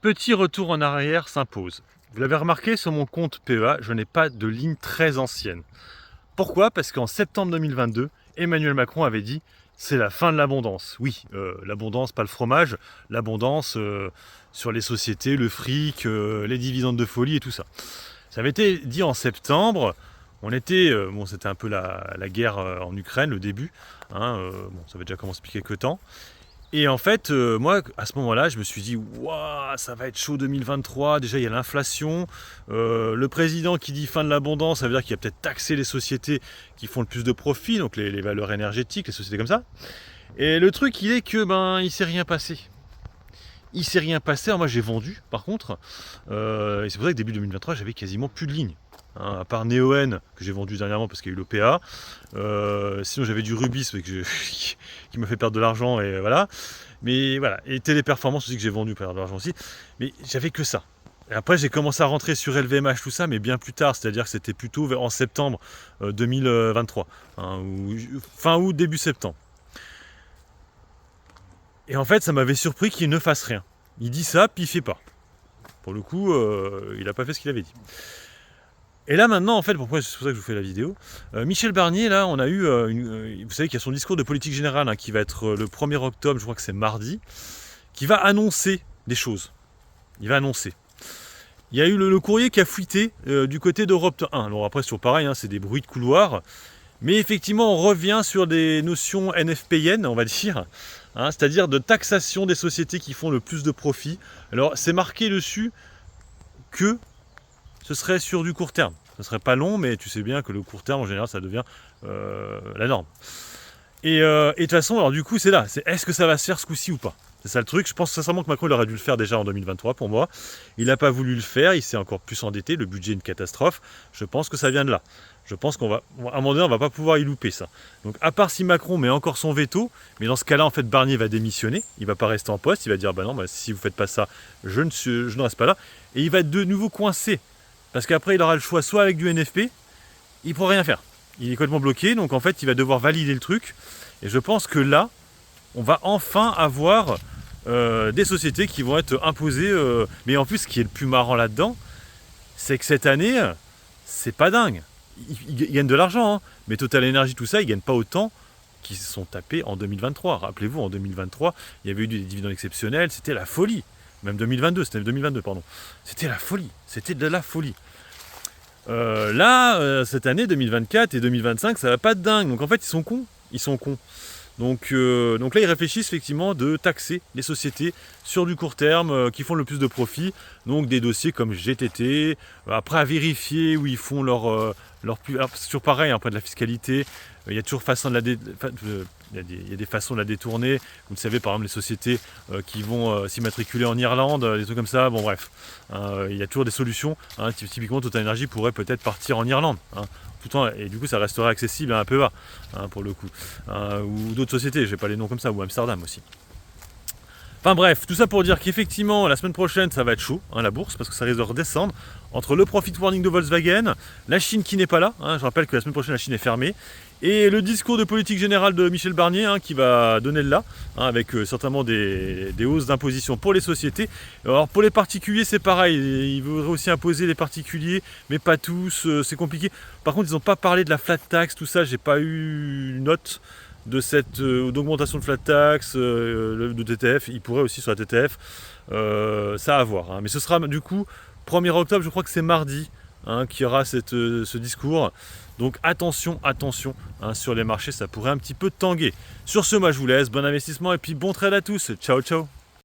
Petit retour en arrière s'impose. Vous l'avez remarqué, sur mon compte PEA, je n'ai pas de ligne très ancienne. Pourquoi? Parce qu'en septembre 2022, Emmanuel Macron avait dit c'est la fin de l'abondance. Oui, l'abondance, pas le fromage, l'abondance sur les sociétés, le fric, les dividendes de folie et tout ça. Ça avait été dit en septembre. On était, c'était un peu la guerre en Ukraine, le début. Ça avait déjà commencé depuis quelques temps. Et en fait, moi, à ce moment-là, je me suis dit, waouh, ça va être chaud 2023. Déjà, il y a l'inflation. Le président qui dit fin de l'abondance, ça veut dire qu'il va peut-être taxer les sociétés qui font le plus de profit, donc les valeurs énergétiques, les sociétés comme ça. Et le truc, il est que, il s'est rien passé. Il s'est rien passé. Alors moi, j'ai vendu, par contre. Et c'est pour ça que début 2023, j'avais quasiment plus de lignes. À part Neoen, que j'ai vendu dernièrement parce qu'il y a eu l'OPA. Sinon, j'avais du Rubis qui m'a fait perdre de l'argent, et voilà. Mais voilà. Et Téléperformance aussi, que j'ai vendu pour perdre de l'argent aussi. Mais j'avais que ça. Et après, j'ai commencé à rentrer sur LVMH, tout ça, mais bien plus tard. C'est-à-dire que c'était plutôt en septembre 2023. Ou fin août, début septembre. Et en fait, ça m'avait surpris qu'il ne fasse rien. Il dit ça, puis il fait pas. Pour le coup, il n'a pas fait ce qu'il avait dit. Et là maintenant, en fait, c'est pour ça que je vous fais la vidéo, Michel Barnier, là, on a eu, vous savez qu'il y a son discours de politique générale qui va être le 1er octobre, je crois que c'est mardi, qui va annoncer des choses. Il va annoncer. Il y a eu le courrier qui a fuité du côté d'Europe 1. Alors après, c'est toujours pareil, c'est des bruits de couloir. Mais effectivement, on revient sur des notions NFPN, on va dire, c'est-à-dire de taxation des sociétés qui font le plus de profit. Alors, c'est marqué dessus que ce serait sur du court terme. Ça serait pas long, mais tu sais bien que le court terme, en général, ça devient la norme. Et de toute façon, alors du coup, c'est là. Est-ce que ça va se faire ce coup-ci ou pas? C'est ça le truc. Je pense sincèrement que Macron il aurait dû le faire déjà en 2023 pour moi. Il n'a pas voulu le faire. Il s'est encore plus endetté. Le budget est une catastrophe. Je pense que ça vient de là. Je pense qu'à un moment donné, on va pas pouvoir y louper ça. Donc à part si Macron met encore son veto, mais dans ce cas-là, en fait, Barnier va démissionner. Il va pas rester en poste. Il va dire non, si vous faites pas ça, je ne reste pas là. Et il va être de nouveau coincé. Parce qu'après, il aura le choix soit avec du NFP, il ne pourra rien faire. Il est complètement bloqué, donc en fait, il va devoir valider le truc. Et je pense que là, on va enfin avoir des sociétés qui vont être imposées. Mais en plus, ce qui est le plus marrant là-dedans, c'est que cette année, c'est pas dingue. Ils gagnent de l'argent, mais Total Energy, tout ça, ils ne gagnent pas autant qu'ils se sont tapés en 2023. Rappelez-vous, en 2023, il y avait eu des dividendes exceptionnels, c'était la folie. Même 2022, c'était 2022, pardon. C'était la folie, c'était de la folie. Cette année, 2024 et 2025, ça va pas de dingue. Donc en fait, ils sont cons. Donc là, ils réfléchissent effectivement de taxer les sociétés sur du court terme qui font le plus de profit. Donc des dossiers comme GTT, après à vérifier où ils font leur plus. Alors c'est toujours pareil, après de la fiscalité, il y a toujours façon de il y a des façons de la détourner. Vous le savez, par exemple, les sociétés qui vont s'immatriculer en Irlande, des trucs comme ça. Bon, bref, il y a toujours des solutions. Typiquement, Total Energy pourrait peut-être partir en Irlande. Tout le temps, et du coup, ça resterait accessible à un PEA, pour le coup. Ou d'autres sociétés, je n'ai pas les noms comme ça, ou Amsterdam aussi. Enfin bref, tout ça pour dire qu'effectivement, la semaine prochaine, ça va être chaud, la bourse, parce que ça risque de redescendre. Entre le profit warning de Volkswagen, la Chine qui n'est pas là, je rappelle que la semaine prochaine, la Chine est fermée, et le discours de politique générale de Michel Barnier, qui va donner le là, avec certainement des hausses d'imposition pour les sociétés. Alors pour les particuliers, c'est pareil, ils voudraient aussi imposer les particuliers, mais pas tous, c'est compliqué. Par contre, ils n'ont pas parlé de la flat tax, tout ça, j'ai pas eu une note de cette d'augmentation de flat tax, de TTF, il pourrait aussi sur la TTF, ça à voir. Mais ce sera du coup 1er octobre, je crois que c'est mardi, qu'il y aura ce discours. Donc attention sur les marchés, ça pourrait un petit peu tanguer. Sur ce, moi je vous laisse, bon investissement et puis bon trade à tous, ciao ciao.